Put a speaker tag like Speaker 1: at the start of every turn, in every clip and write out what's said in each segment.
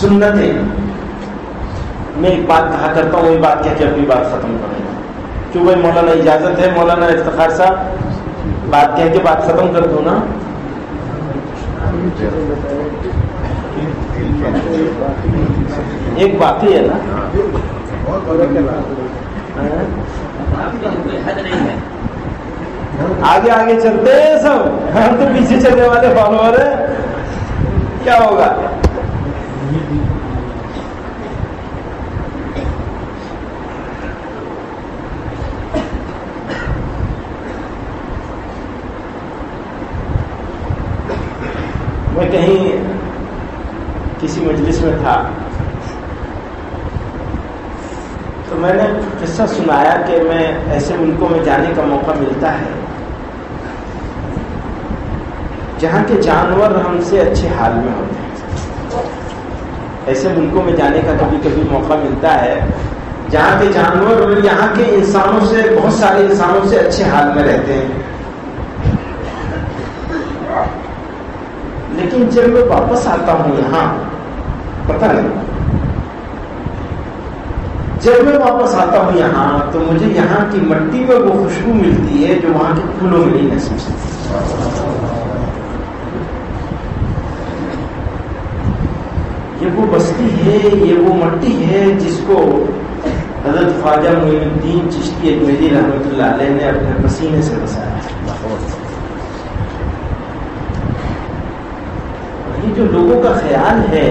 Speaker 1: سنتیں. میں ایک بات کہا کرتا ہوں, وہی بات کہہ کے اپنی بات ختم کروں گا. کیوں بھائی مولانا اجازت ہے؟ مولانا افتخار صاحب بات کہہ کے بات ختم کر دوں نا. ایک واقعی ہے نا, آگے آگے چلتے ہیں سب, ہم تو پیچھے چلنے والے فالوور ہیں. کیا ہوگا؟ میں کہیں کسی مجلس میں تھا تو میں نے قصہ سنایا کہ میں ایسے ملکوں میں جانے کا موقع ملتا ہے جہاں کے جانور ہم سے اچھے حال میں ہوتے ہیں. ایسے ملکوں میں جانے کا کبھی کبھی موقع ملتا ہے جہاں کے جانور یہاں کے انسانوں سے, بہت سارے انسانوں سے اچھے حال میں رہتے ہیں. لیکن جب میں واپس آتا ہوں یہاں, پتہ نہیں, جب میں واپس آتا ہوں یہاں تو مجھے یہاں کی مٹی میں وہ خوشبو ملتی ہے جو وہاں کے پھولوں میں نہیں محسوس ہوتی. یہ وہ بستی ہے, یہ وہ مٹی ہے جس کو حضرت خواجہ معین الدین چشتی اجمیری رحمۃ اللہ علیہ نے اپنے پسینے سے بسایا. یہ جو لوگوں کا خیال ہے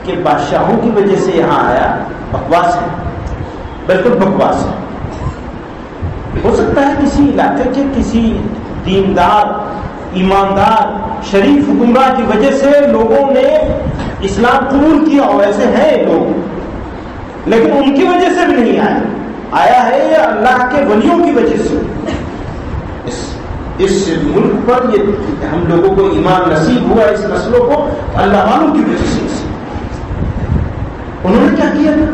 Speaker 1: کہ بادشاہوں کی وجہ سے یہاں آیا, بکواس ہے, بالکل بکواس ہے. ہو سکتا ہے کسی علاقے کے کسی دیندار, ایماندار, شریف حکمراں کی وجہ سے لوگوں نے اسلام قبول کیا ہو, ایسے ہیں لوگ, لیکن ان کی وجہ سے بھی نہیں آیا. آیا ہے یہ اللہ کے ولیوں کی وجہ سے. اس ملک پر یہ ہم لوگوں کو ایمان نصیب ہوا, اس نسلوں کو اللہ والوں کی وجہ سے. انہوں نے کیا کیا تھا؟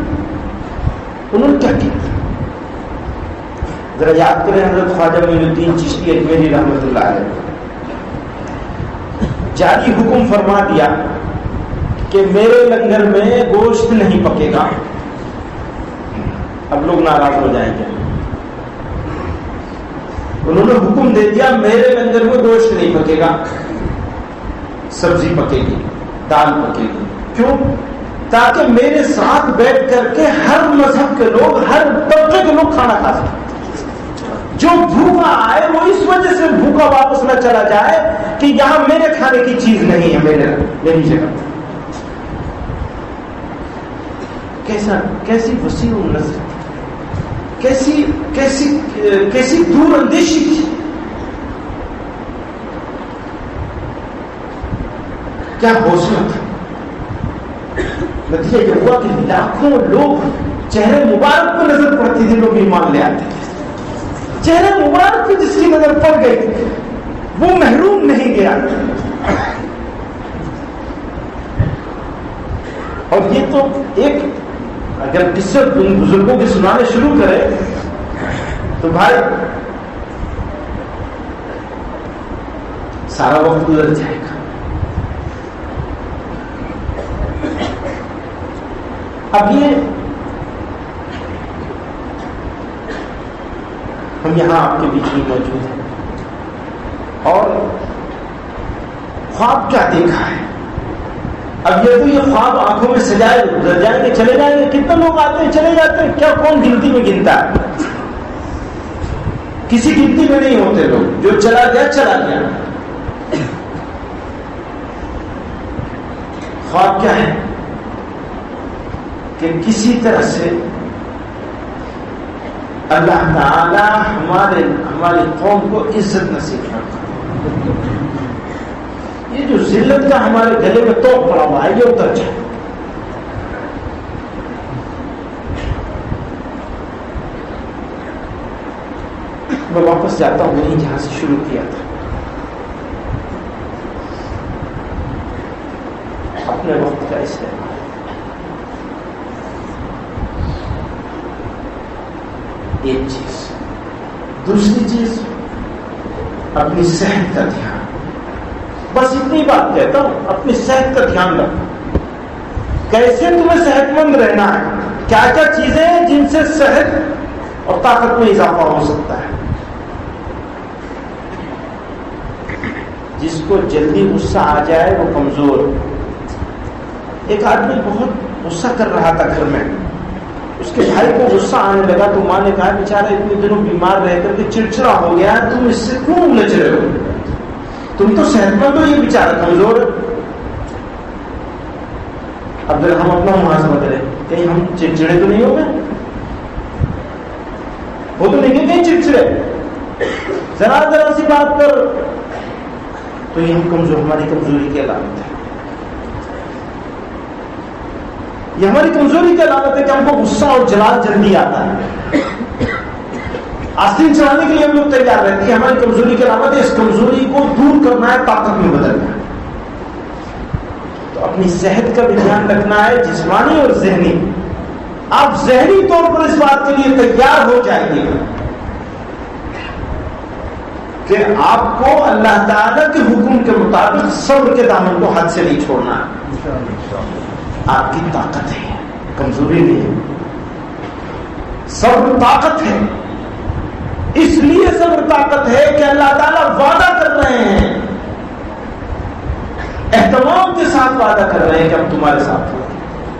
Speaker 1: انہوں نے کیا کیا تھا؟ ذرا یاد کریں حضرت خواجہ معین الدین چشتی اجمیری رحمۃ اللہ علیہ جاری حکم فرما دیا کہ میرے لنگر میں گوشت نہیں پکے گا. اب لوگ ناراض ہو جائیں گے. انہوں نے حکم دے دیا میرے لنگر میں گوشت نہیں پکے گا, سبزی پکے گی, دال پکے گی. کیوں؟ تاکہ میرے ساتھ بیٹھ کر کے ہر مذہب کے لوگ, ہر طبقے کے لوگ کھانا کھا سکیں. جو بھوکا آئے وہ اس وجہ سے بھوکا واپس نہ چلا جائے کہ یہاں میرے کھانے کی چیز نہیں ہے میری جگہ. کیسی وسیع نظر, کیسی دور اندیشی تھی. کیا حوصلہ تھا. نتیجہ یہ ہوا کہ لاکھوں لوگ چہرے مبارک پہ نظر پڑتی تھی, لوگ ایمان لے آتے تھے. چہرے مبارک پہ جس کی نظر پڑ گئی وہ محروم نہیں گیا. اور یہ تو ایک, اگر قصے ان بزرگوں کے سنانے شروع کرے تو بھائی سارا وقت گزر جائے گا. اب یہ ہم یہاں آپ کے بیچ میں موجود ہیں اور خواب کیا دیکھا ہے. اب یہ تو یہ خواب آنکھوں میں سجائے گزر جائیں گے, چلے جائیں گے. کتنے لوگ آتے ہیں چلے جاتے ہیں, کیا کون گنتی میں گنتا ہے؟ کسی گنتی میں نہیں ہوتے لوگ. جو چلا گیا چلا گیا. خواب کیا ہے کہ کسی طرح سے اللہ تعالی ہماری قوم کو عزت نصیب کرتا. یہ جو ذلت کا ہمارے گلے میں توق پڑا ہوا ہے یہ اتر جائے. میں واپس جاتا ہوں وہیں جہاں سے شروع کیا تھا. اپنے وقت کا استعمال. ایک چیز. دوسری چیز اپنی صحت کا دھیان. بس اتنی بات کہتا ہوں, اپنی صحت کا دھیان رکھو. کیسے تمہیں صحت مند رہنا ہے، کیا کیا چیزیں ہیں جن سے صحت اور طاقت میں اضافہ ہو سکتا ہے. جس کو جلدی غصہ آ جائے وہ کمزور. ایک آدمی بہت غصہ کر رہا تھا گھر میں، اس کے بھائی کو غصہ آنے لگا تو ماں نے کہا بیچارہ اتنے دنوں بیمار رہ کر کے چڑچڑا ہو گیا، تم اس سے کیوں الجھ رہے ہو؟ تم تو صحت مند ہو، یہ بیچارہ کمزور ہے. اب ہم اپنا محاسبہ کریں، کہیں ہم چڑچڑے تو نہیں ہو گئے؟ وہ تو نہیں کہیں چڑچڑے، ذرا سی بات پر تو یہ ہماری کمزوری کی علامت ہے. یہ ہماری کمزوری کی علامت ہے کہ ہم کو غصہ اور جلال جلدی آتا ہے. آستین چلانے کے لیے ہم لوگ تیار رہتے ہیں. ہماری کمزوری کی علامت ہے. اس کمزوری کو دور کرنا ہے، طاقت میں بدلنا ہے. تو اپنی صحت کا بھی دھیان رکھنا ہے، جسمانی اور ذہنی. آپ ذہنی طور پر اس بات کے لیے تیار ہو جائیں گے کہ آپ کو اللہ تعالیٰ کے حکم کے مطابق صبر کے دامن کو ہاتھ سے نہیں چھوڑنا ہے. آپ کی طاقت ہے، کمزوری نہیں ہے. صبر طاقت ہے. اس لیے صبر طاقت ہے کہ اللہ تعالیٰ وعدہ کر رہے ہیں، اہتمام کے ساتھ وعدہ کر رہے ہیں کہ ہم تمہارے ساتھ ہیں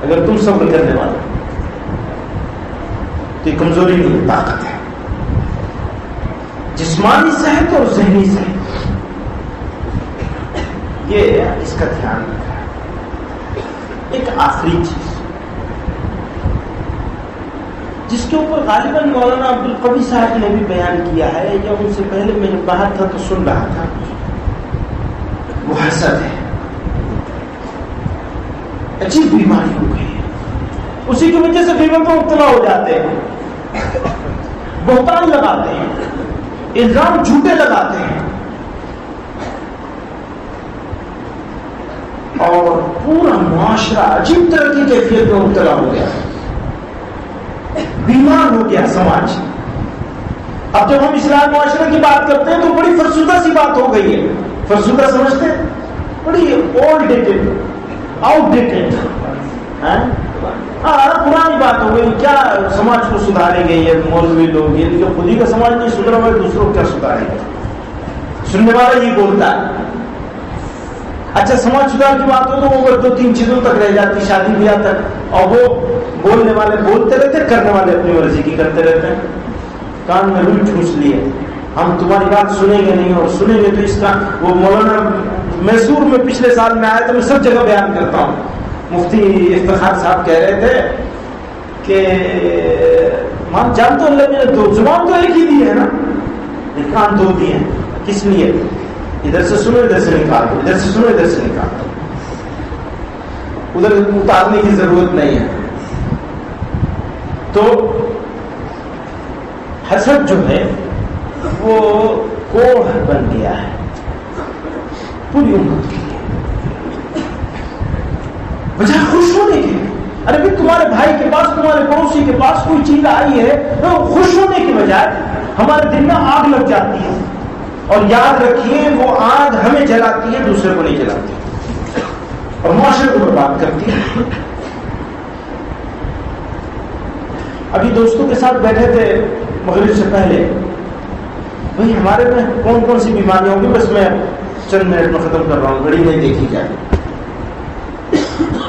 Speaker 1: اگر تم صبر کرنے والے. تو یہ کمزوری نہیں ہے، طاقت ہے. جسمانی صحت اور ذہنی صحت، یہ اس کا دھیان رکھنا ہے. ایک آخری چیز جس کے اوپر غالباً مولانا عبدالقوی صاحب نے بھی بیان کیا ہے، یا ان سے پہلے میں جب باہر تھا تو سن رہا تھا، وہ حسد ہے. عجیب بیماری ہو گئی ہے، اسی کی وجہ سے غیبت میں مبتلا ہو جاتے ہیں، بہتان لگاتے ہیں، الزام جھوٹے لگاتے ہیں، اور پورا معاشرہ عجیب طرح کی کیفیت میں مبتلا ہو گیا، بیمار ہو گیا سماج. اب جب ہم اسلام معاشرے کی بات کرتے ہیں تو بڑی فرسودہ سی بات ہو گئی ہے. فرسودہ سمجھتے ہیں؟ بڑی اولڈ ڈیٹڈ، آؤٹ ڈیٹڈ، پرانی بات ہو گئی. کیا سماج کو سدھاریں گے یہ مولوی لوگ؟ یہ جو خود ہی کا سماج نہیں سدھرا ہوا ہے، دوسروں کو کیا سدھاریں گے؟ سننے والا یہ بولتا ہے. اچھا سماج سدھار کی بات ہو تو وہ 2-3 چیزوں تک رہ جاتی، شادی بیاہ تک، اور وہ بولنے والے بولتے رہتے، کرنے والے اپنی مرضی کی کرتے رہتے ہیں. کان میں روئی ٹھوس لیے، ہم تمہاری بات سنیں گے نہیں، اور سنیں گے تو اس کا وہ مولانا میسور میں پچھلے سال میں آیا تو میں سب جگہ بیان کرتا ہوں. مفتی افتخار صاحب کہہ رہے تھے کہ مان جانتے اللہ نے دو زبان تو ایک ہی دی ہے نا، کان دو دیے ہیں. کس لیے؟ ادھر سے سنو ادھر سے نکال دو، ادھر سے سنو ادھر سے نکال دو، ادھر اتارنے کی ضرورت نہیں ہے. تو حسد جو ہے وہ کوڑھ بن گیا ہے پوری امت کے لیے، وجہ خوش ہونے کی. ارے بھی تمہارے بھائی کے پاس، تمہارے پڑوسی کے پاس کوئی چیز آئی ہے تو خوش ہونے کی بجائے ہمارے دل میں آگ لگ جاتی ہے. اور یاد رکھیے وہ آگ ہمیں جلاتی ہے، دوسرے کو نہیں جلاتی، اور معاشرے کو برباد کرتی ہے. ابھی دوستوں کے ساتھ بیٹھے تھے مغرب سے پہلے، بھائی ہمارے میں کون کون سی بیماریاں ہوں گی، بس میں چند منٹ میں ختم کر رہا ہوں، گھڑی نہیں دیکھی جائے.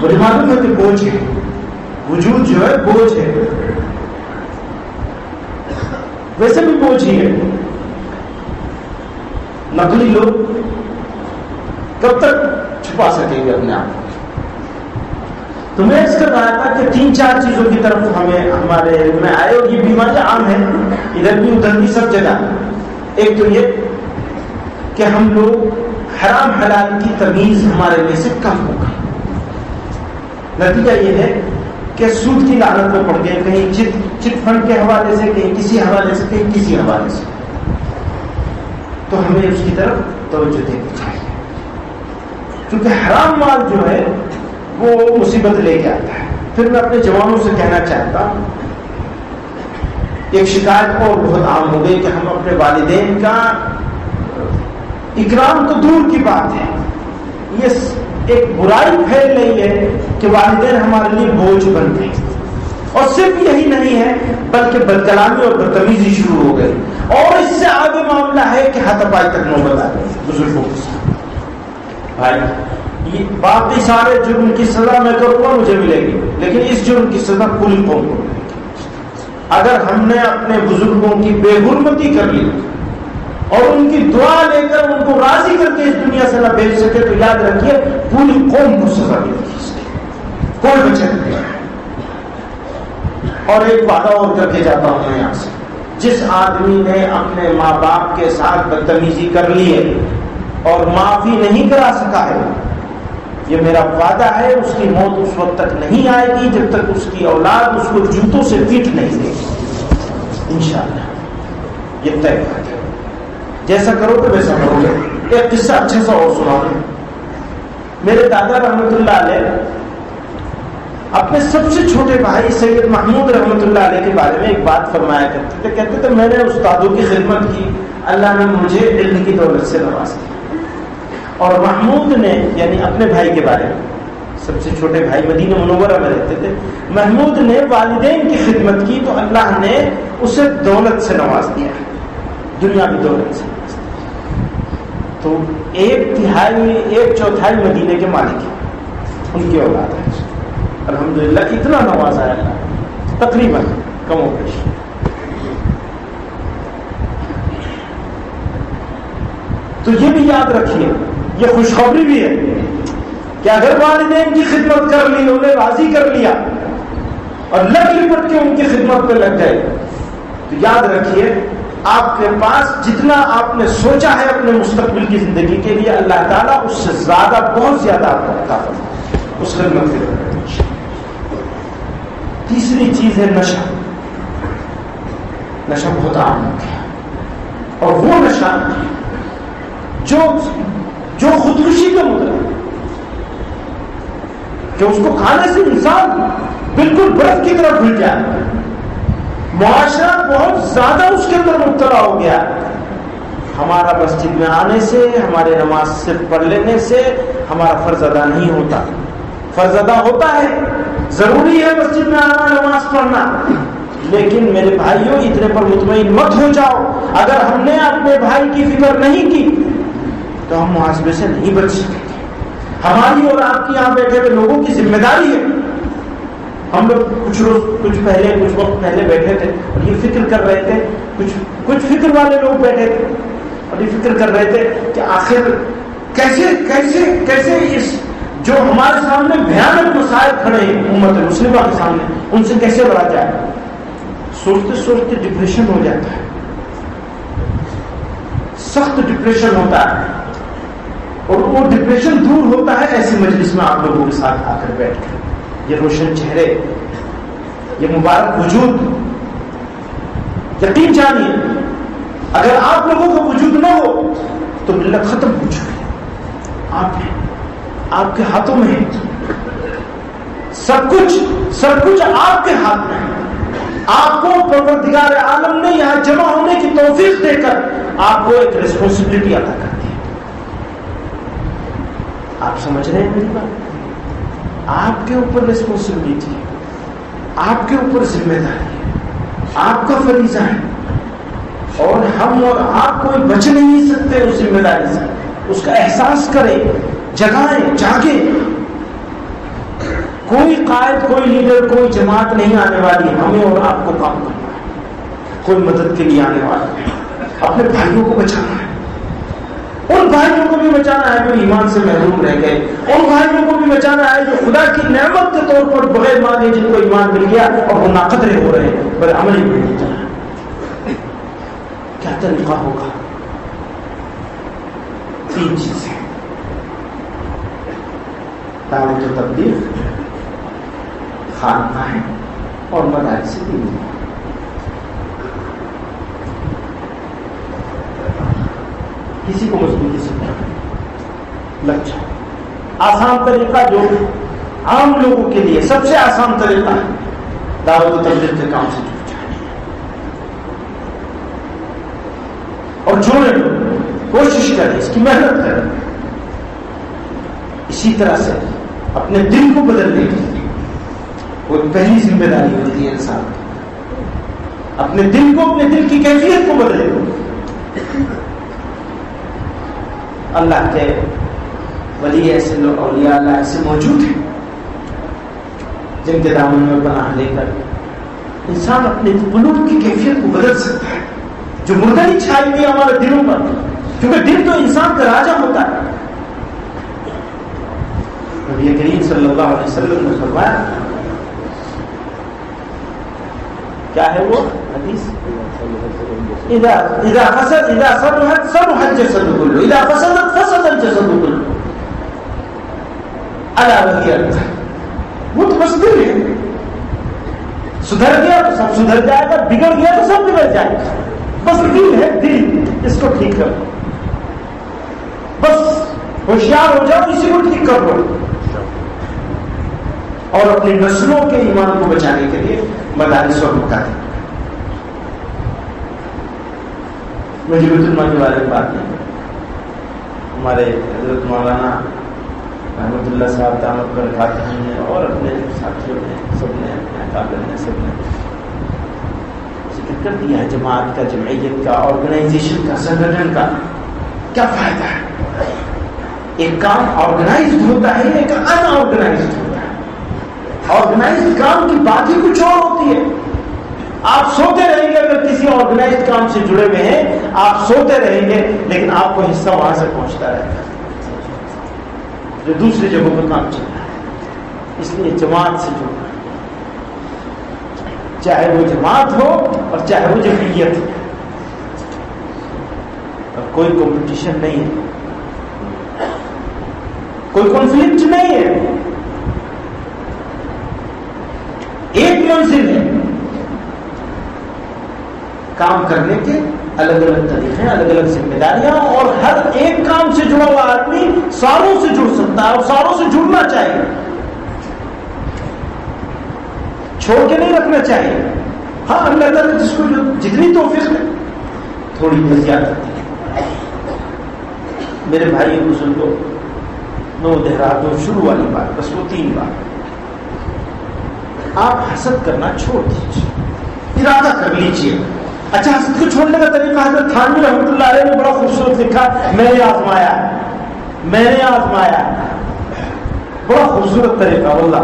Speaker 1: بڑی معلوم ہے کہ بوجھ ہے، وجود جو ہے بوجھ ہے، ویسے بھی بوجھ ہی ہے. نقلی لوگ کب تک چھپا سکیں گے اپنے آپ کو؟ تو میں اس کا کہا تھا کہ 3-4 چیزوں کی طرف ہمیں ہمارے میں آئے، اور یہ بیماریاں عام ہیں ادھر بھی ادھر بھی سب جگہ. ایک تو یہ کہ ہم لوگ حرام حلال کی تمیز ہمارے میں سے کم ہو گئی. نتیجہ یہ ہے کہ سود کی لعنت میں پڑ گئے، کہیں چٹ فنڈ کے حوالے سے، کہیں کسی حوالے سے، کہیں کسی حوالے سے. تو ہمیں اس کی طرف توجہ دینی چاہیے، کیونکہ حرام مال جو ہے وہ مصیبت لے کے آتا ہے. پھر میں اپنے جوانوں سے کہنا چاہتا ہوں، ایک شکایت اور بہت عام ہو گئی کہ ہم اپنے والدین کا اکرام تو دور کی بات ہے، یہ ایک برائی پھیل رہی ہے کہ والدین ہمارے لیے بوجھ بن گئے، اور صرف یہی نہیں ہے بلکہ بدکلامی اور بدتمیزی شروع ہو گئی، اور اس سے آگے معاملہ ہے کہ ہاتھ پائی تک نوبت آ گئی بزرگوں کے ساتھ۔ بھائی یہ باقی سارے جرم کی سزا میں کروں گا مجھے ملے گی، لیکن اس جرم کی سزا پوری قوم کو ملے گی۔ اگر ہم نے اپنے بزرگوں کی بے حرمتی کر لی اور ان کی دعا لے کر ان کو راضی کر کے اس دنیا سے نہ بھیج سکے تو یاد رکھیے پوری قوم کو سزا ملے گی، اس کی کوئی بچت نہیں۔ اور ایک وعدہ اور کر کے جاتا ہوں میں یہاں سے، جس آدمی نے اپنے ماں باپ کے ساتھ بدتمیزی کر لی ہے اور معافی نہیں کرا سکا ہے، یہ میرا وعدہ ہے اس کی موت اس وقت تک نہیں آئے گی جب تک اس کی اولاد اس کو جوتوں سے پیٹ نہیں دے گی، انشاءاللہ یہ طے بات ہے۔ جیسا کرو گے ویسا کرو گے۔ ایک قصہ اچھا سا اور سنا دوں۔ میرے دادا رحمۃ اللہ علیہ اپنے سب سے چھوٹے بھائی سید محمود رحمۃ اللہ علیہ کے بارے میں ایک بات فرمایا کرتے تھے، کہتے تھے میں نے استادوں کی خدمت کی، اللہ نے مجھے علم کی دولت سے نواز دیا، اور محمود نے یعنی اپنے بھائی کے بارے میں، سب سے چھوٹے بھائی مدینہ منورہ میں رہتے تھے، محمود نے والدین کی خدمت کی تو اللہ نے اسے دولت سے نواز دیا، دنیا کی دولت سے۔ تو ایک چوتھائی مدینے کے مالک ہیں، ان کی اولاد ہے، الحمدللہ اتنا نوازا ہے اللہ تقریباً کم و بیش۔ تو یہ بھی یاد رکھیے، یہ خوشخبری بھی ہے کہ اگر والدین کی خدمت کر لی، انہیں راضی کر لیا اور لگ لپٹ کے ان کی خدمت پہ لگ گئے، تو یاد رکھیے آپ کے پاس جتنا آپ نے سوچا ہے اپنے مستقبل کی زندگی کے لیے، اللہ تعالیٰ اس سے زیادہ بہت زیادہ آپ کو عطا فرمائے اس خدمت کے لیے۔ تیسری چیز ہے نشہ۔ نشہ بہت عام ہو گیا، اور وہ نشہ جو خودکشی کا مطلب کہ اس کو کھانے سے انسان بالکل برف کی طرف بھول جائے، معاشرہ بہت زیادہ اس کے اندر مبتلا ہو گیا۔ ہمارا مسجد میں آنے سے، ہمارے نماز صرف پڑھ لینے سے ہمارا فرض ادا نہیں ہوتا۔ فرض ادا ہوتا ہے، ضروری ہے مسجد میں آنا، نماز پڑھنا، لیکن میرے بھائیوں اتنے پر مطمئن مت ہو جاؤ، اگر ہم نے اپنے بھائی کی فکر نہیں کی تو ہم محاسبے سے نہیں بچ سکتے۔ ہماری اور آپ کی یہاں بیٹھے ہوئے لوگوں کی ذمہ داری ہے۔ ہم لوگ کچھ وقت پہلے بیٹھے تھے اور یہ فکر کر رہے تھے، کچھ فکر والے لوگ بیٹھے تھے اور یہ فکر کر رہے تھے کہ آخر کیسے اس جو ہمارے سامنے بھیانک مسائل کھڑے ہیں امت مسلمہ کے سامنے، ان سے کیسے لڑا جائے۔ سوچتے سوچتے ڈپریشن ہو جاتا ہے، سخت ڈپریشن ہوتا ہے، اور وہ ڈپریشن دور ہوتا ہے ایسی مجلس میں آپ لوگوں کے ساتھ آ کر بیٹھ کر۔ یہ روشن چہرے، یہ مبارک وجود، یقین جانیے اگر آپ لوگوں کا وجود نہ ہو تو ملت ختم ہو چکی۔ آپ کے ہاتھوں میں ہے سب کچھ آپ کے ہاتھ میں ہے۔ آپ کو پروردگار عالم نے یہاں جمع ہونے کی توفیق دے کر آپ کو ایک ریسپانسبلٹی عطا کر دی۔ آپ سمجھ رہے ہیں میری بات؟ آپ کے اوپر ریسپانسبلٹی ہے، آپ کے اوپر ذمہ داری ہے، آپ کا فریضہ ہے، اور ہم اور آپ کوئی بچ نہیں سکتے اس ذمہ داری سے۔ اس کا احساس کریں، جگائیں، جاگیں۔ کوئی قائد، کوئی لیڈر، کوئی جماعت نہیں آنے والی، ہمیں اور آپ کو کام کرنا ہے۔ کوئی مدد کے لیے آنے والا ہے، اپنے بھائیوں کو بچانا ہے، ان بھائیوں کو بھی بچانا ہے جو ایمان سے محروم رہ گئے، ان بھائیوں کو بھی بچانا ہے جو خدا کی نعمت کے طور پر بغیر مانگے جن کو ایمان مل گیا اور وہ ناقدرے ہو رہے ہیں، پر عمل ہی نہیں چلا۔ کیا طریقہ ہوگا؟ 3 چیزیں: دعوت و تبلیغ، خانقاہیں اور مدارس دینی۔ کسی کو مضبوطی سے لگ جائے۔ آسان طریقہ جو عام لوگوں کے لیے سب سے آسان طریقہ ہے، دعوت و تبلیغ کے کام سے جڑ جائے اور جوڑے لوگ، کوشش کریں، اس کی محنت کریں۔ اسی اچھی طرح سے اپنے دل کو بدلنے کی وہ پہلی ذمہ داری ہوتی ہے انسان کی. اپنے دل کو، اپنے دل کی کیفیت کو بدلے. اللہ کے ولی ایسے لوگ، اولیاء اللہ ایسے موجود ہیں جن کے دامن میں پناہ لے کر انسان اپنے قلوب کی کیفیت کو بدل سکتا ہے. جو مردری چھائی ہوئی ہمارے دلوں پر، کیونکہ دل تو انسان کا راجا ہوتا ہے. نبی کریم صلی اللہ علیہ وسلم نے فرمایا، کیا ہے وہ حدیث؟ اذا صلحت صلح الجسد كله، اذا فسدت فسد الجسد كله. الا وهي القلب. وہ تو بس دل ہے، سدھر گیا تو سب سدھر جائے گا، بگڑ گیا تو سب بگڑ جائے گا. بس دل ہے، دل، اس کو ٹھیک کرو. بس ہوشیار ہو جاؤ، اسی کو ٹھیک کر لو اور اپنی نسلوں کے ایمان کو بچانے کے لیے مدارس اور مکاتب. مجھے بیت المال کے بارے میں بات نہیں، ہمارے حضرت مولانا رحمۃ اللہ صاحب دامت برکاتہ ہیں اور اپنے ساتھیوں نے، سب نے، اپنے اکابر نے، سب نے ذکر کر دیا ہے جماعت کا، جمعیت کا، آرگنائزیشن کا، سنگٹھن کا کیا فائدہ ہے. ایک کام آرگنائزڈ ہوتا ہے، ایک ان آرگنائزڈ ہوتا ہے. آرگنائزڈ کام کی بات ہی کچھ اور ہوتی ہے. آپ سوتے رہیں گے اگر کسی آرگنائزڈ کام سے جڑے ہوئے ہیں، آپ سوتے رہیں گے لیکن آپ کو حصہ وہاں سے پہنچتا رہے گا جو دوسری جگہوں پر کام چل رہا ہے. اس لیے جماعت سے جڑنا، چاہے وہ جماعت ہو اور چاہے وہ جمعیت ہو. اور کوئی کمپٹیشن نہیں ہے، کوئی کانفلکٹ نہیں ہے. ایک منزل ہے، کام کرنے کے الگ الگ طریقے، الگ الگ ذمہ داریاں، اور ہر ایک کام سے جڑا ہوا آدمی ساروں سے جڑ سکتا ہے اور ساروں سے جڑنا چاہیے، چھوڑ کے نہیں رکھنا چاہیے. ہاں اللہ تعالیٰ جس کو جتنی توفیق ہے تھوڑی زیادہ ہے. میرے بھائی بزرگوں، نو دہراتوں شروع والی بات، بس وہ 3 بات. آپ حسد کرنا چھوڑ دیجیے، ارادہ کر لیجیے. اچھا، حسد کو چھوڑنے کا طریقہ حضرت تھانوی رحمۃ اللہ علیہ نے بڑا خوبصورت لکھا، میں نے آزمایا، میں نے آزمایا. بڑا خوبصورت طریقہ واللہ.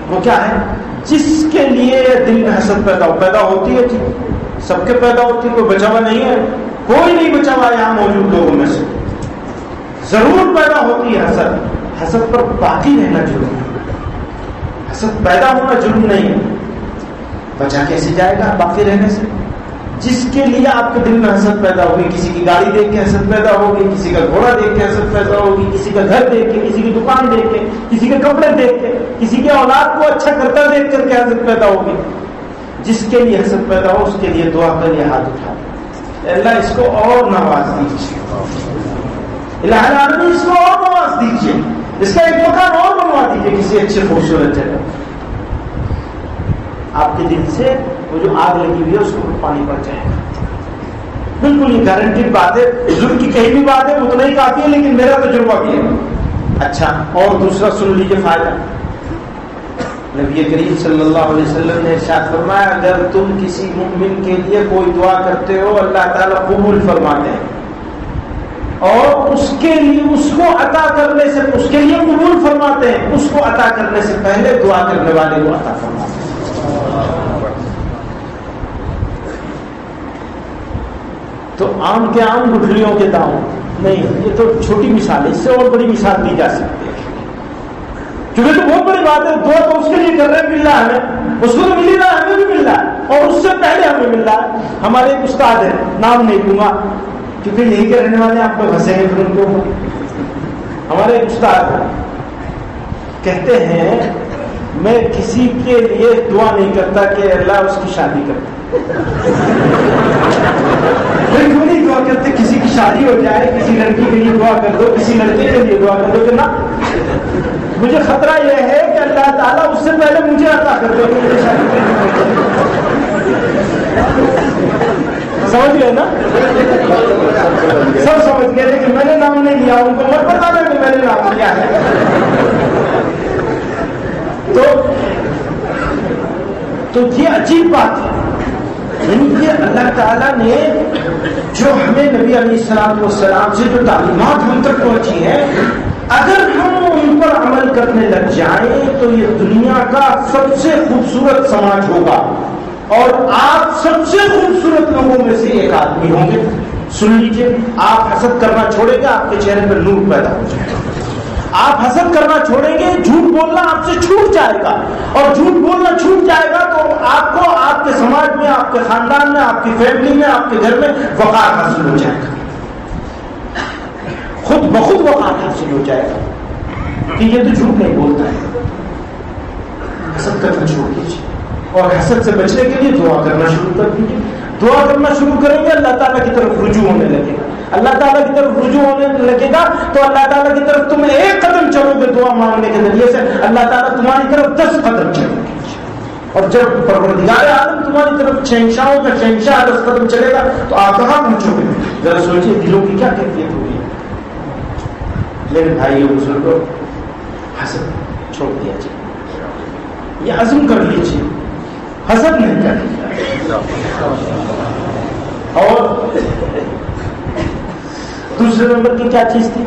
Speaker 1: وہ کیا ہے؟ جس کے لیے دل میں حسد پیدا ہوتی ہے، سب کے پیدا ہوتی ہے، کوئی بچا ہوا نہیں ہے، کوئی نہیں بچا ہوا یہاں موجود لوگوں میں سے. ضرور پیدا ہوتی ہے حسد. حسد پر باقی رہنا جرم ہے، حسد پیدا ہونا جرم نہیں ہے. بچا کیسے جائے گا باقی رہنے سے؟ جس کے لیے آپ کے دل میں حسد پیدا ہوگی، کسی کی گاڑی دیکھ کے حسد پیدا ہوگی، کسی کا گھوڑا دیکھ کے حسد پیدا ہوگی، کسی کا گھر دیکھ کے، کسی کی دکان دیکھ کے، کسی کے کپڑے دیکھ کے، کسی کے اولاد کو اچھا کرتا دیکھ کر کے حسد پیدا ہوگی. جس کے لیے حسد پیدا ہو اس کے لیے دعا کر یہ ہاتھ اٹھا دیں، اللہ اس کو اور نواز دیجیے، الہ العالمین اس کو اور نواز دیجیے، اس کا ایک مکان اور بنوا دیجیے کسی اچھے خوبصورت جگہ. آپ کے دل سے وہ جو آگ لگی ہوئی ہے اس کو پانی پڑ جائے گا. بالکل یہ گارنٹیڈ بات ہے، بزرگ کی کہیں بھی بات ہے اتنا ہی کافی ہے، لیکن میرا تجربہ بھی ہے. اچھا، اور دوسرا سن لیجیے فائدہ. نبی کریم صلی اللہ علیہ وسلم نے ارشاد فرمایا، اگر تم کسی مومن کے لیے کوئی دعا کرتے ہو اللہ تعالیٰ قبول فرماتے ہیں، اور اس کے لیے اس کو عطا کرنے سے، اس کے لیے قبول فرماتے ہیں، اس کو عطا کرنے سے پہلے دعا کرنے والے کو عطا فرماتے ہیں. تو آم کے آم، گٹھلیوں کے دام نہیں. یہ تو چھوٹی مثال ہے، اس سے اور بڑی مثال دی جا سکتی ہے، کیونکہ تو بہت بڑی بات ہے. دعا تو اس کے لیے کر رہے ہیں، مل رہا ہے ہمیں، اس کو تو مل ہی رہا ہے، ہمیں بھی مل رہا ہے، اور اس سے پہلے ہمیں مل رہا ہے. ہمارے ایک استاد ہیں، نام نہیں لوں گا کیونکہ یہی کے رہنے والے آپ کو ہنسیں گے پھر ان کو. ہمارے ایک استاد کہتے ہیں، میں کسی کے لیے دعا نہیں کرتا کہ اللہ اس کی شادی کرتا، میں کیوں نہیں دعا کرتے کسی کی شادی ہو جائے، کسی لڑکی کے لیے دعا کر دو، کسی لڑکے کے لیے دعا کر دو کہ نا مجھے خطرہ یہ ہے کہ اللہ تعالیٰ اس سے پہلے مجھے عطا کر دے. سمجھ گئے نا؟ سب سمجھ گئے، لیکن میں نے نام نہیں تو یہ عجیب بات ہے. یعنی یہ اللہ تعالیٰ نے جو ہمیں نبی علیہ السلام سے جو تعلیمات ہم تک پہنچی ہیں، اگر ہم ان پر عمل کرنے لگ جائیں تو یہ دنیا کا سب سے خوبصورت سماج ہوگا، اور آپ سب سے خوبصورت لوگوں میں سے ایک آدمی ہوں گے. سن لیجئے، آپ حسد کرنا چھوڑیں گے، آپ کے چہرے پر نور پیدا ہو جائے گا. آپ حسد کرنا چھوڑیں گے، جھوٹ بولنا آپ سے چھوٹ جائے گا، اور جھوٹ بولنا چھوٹ جائے گا تو آپ کو آپ کے سماج میں، آپ کے خاندان میں، آپ کی فیملی میں، آپ کے گھر میں وقار حاصل ہو جائے گا. خود بخود وقار حاصل ہو جائے گا کہ یہ تو جھوٹ نہیں بولتا ہے. حسد کرنا چھوڑ دیجیے، اور حسد سے بچنے کے لیے دعا کرنا شروع کر دیجیے. دعا کرنا شروع کریں گے، اللہ تعالیٰ کی طرف رجوع ہونے لگے گا. اللہ تعالیٰ کی طرف رجوع ہونے لگے گا تو اللہ تعالیٰ کی طرف تم ایک قدم چلو گے دعا مانگنے کے ذریعے سے، اللہ تعالیٰ تمہاری طرف 10 قدم چلے گا. اور جب پروردگار عالم تمہاری طرف شہنشاہوں کا شہنشاہ 10 قدم چلے گا تو آپ کہاں پہنچو گے؟ ذرا سوچیے دلوں کی کیا کیفیت ہوگی. میرے بھائیوں بزرگوں، حسد چھوڑ دیا جائے. یہ عزم کر لیجیے، حسد نہیں کرنا. اور دوسرے نمبر کی کیا چیز تھی؟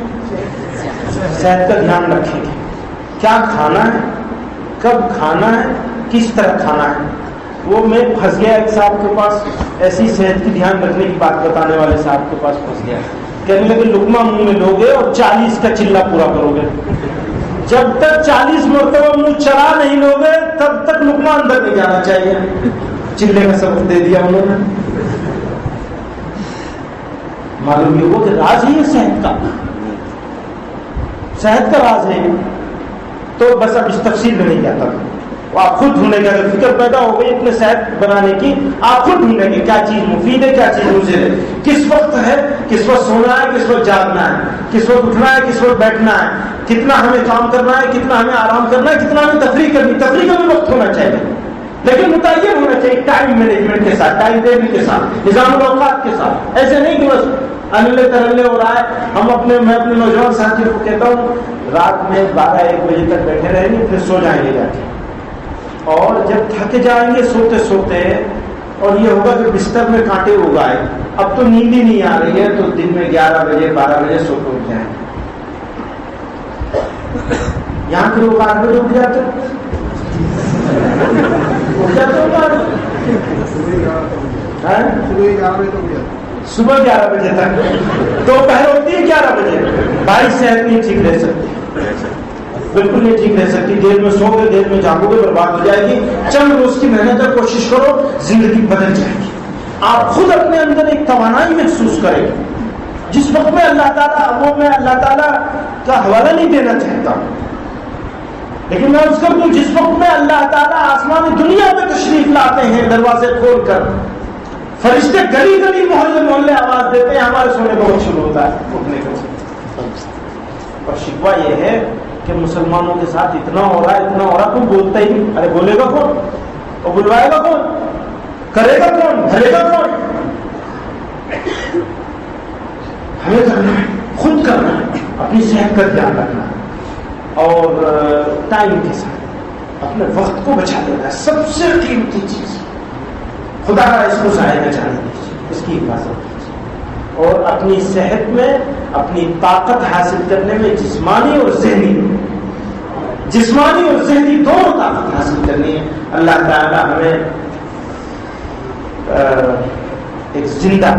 Speaker 1: صحت کا دھیان رکھیں گے. کیا کھانا ہے، کب کھانا ہے، کس طرح کھانا ہے. وہ میں پھنس گیا ایک صاحب کے پاس، ایسی صحت کی دھیان رکھنے کی بات بتانے والے صاحب کے پاس پھنس گیا. کہنے لگے لقمہ منہ میں لوگے اور 40 کا چلہ پورا کرو گے. جب تک 40 مرتبہ منہ چلا نہیں لوگے تب تک لقمہ اندر نہیں جانا چاہیے. چلے کا سبق دے دیا انہوں نے. معلوم یہ ہو کہ راز ہے یہ صحت کا راز ہے. تو بس اب اس تفصیل میں نہیں جاتا. آپ خود ڈھونڈیں گے، اگر فکر پیدا ہو گئی اپنے صحت بنانے کی، آپ خود ڈھونڈیں گے کیا چیز مفید ہے، کیا چیز مضر ہے، کس وقت ہے، کس وقت سونا ہے، کس وقت جاگنا ہے، کس وقت اٹھنا ہے، کس وقت بیٹھنا ہے، کتنا ہمیں کام کرنا ہے، کتنا ہمیں آرام کرنا ہے، کتنا ہمیں تفریح کرنی. تفریح کا بھی وقت ہونا چاہیے، لیکن متعین ہونا چاہیے ٹائم مینجمنٹ کے ساتھ، ٹائم ٹیبل کے ساتھ، نظام الاوقات کے ساتھ. ایسے نہیں کہ بس انلے ترلے ہو رہا ہے. میں اپنے نوجوان ساتھیوں کو کہتا ہوں رات میں 12-1 بجے تک بیٹھے رہیں گے، پھر سو جائیں گے جا کے، اور جب تھک جائیں گے سوتے سوتے، اور یہ ہوگا کہ بستر میں کانٹے اگائے، اب تو نیند ہی نہیں آ رہی ہے، تو دن میں 11 بجے 12 بجے سو کے اٹھ جائیں. یہاں کے لوگ 8 بجے اٹھ جاتے صبح 11 بجے تک. دوپہر ہوتی ہے 11 بجے. بھائی صحت نہیں ٹھیک رہ سکتی، بالکل نہیں ٹھیک رہ سکتی. دیر میں سو گے، دیر میں جاگو گے، برباد ہو جائے گی. چند روز کی محنت ہے، کوشش کرو، زندگی بدل جائے گی. آپ خود اپنے اندر ایک توانائی محسوس کریں گے جس وقت میں اللہ تعالیٰ، وہ میں اللہ تعالیٰ کا حوالہ نہیں دینا چاہتا، لیکن میں اس کر دوں جس وقت میں اللہ تعالیٰ آسمان دنیا میں تشریف لاتے ہیں دروازے کھول کر، فرشتے گلی گلی محلے محلے آواز دیتے ہیں، ہمارے سونے بہت شروع ہوتا ہے اٹھنے کو. اور شکوہ یہ ہے کہ مسلمانوں کے ساتھ اتنا ہو رہا کوئی بولتا ہی نہیں. ارے بولے گا کون، اور بلوائے گا کون، کرے گا کون، بھرے گا کون. ہمیں کرنا ہے، خود کرنا ہے، اپنی صحت کا دھیان رکھنا ہے، اور ٹائم کے ساتھ اپنے وقت کو بچا لینا ہے. سب سے قیمتی چیز خدا کا، اس کو ضائع نہ جانے دیجیے، اس کی حفاظت کیجیے. اور اپنی صحت میں اپنی طاقت حاصل کرنے میں جسمانی اور ذہنی دونوں طاقت حاصل کرنی ہے. اللہ تعالی ہمیں ایک زندہ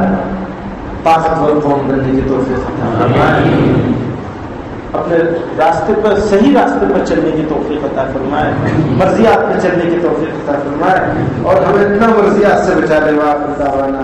Speaker 1: طاقتور قوم بننے کی توفیق عطا فرمائے، اپنے راستے پر، صحیح راستے پر چلنے کی توفیق عطا فرمائے، مرضیات پر چلنے کی توفیق عطا فرمائے، اور ہمیں اتنا مرضیات سے بچا لے. واقعہ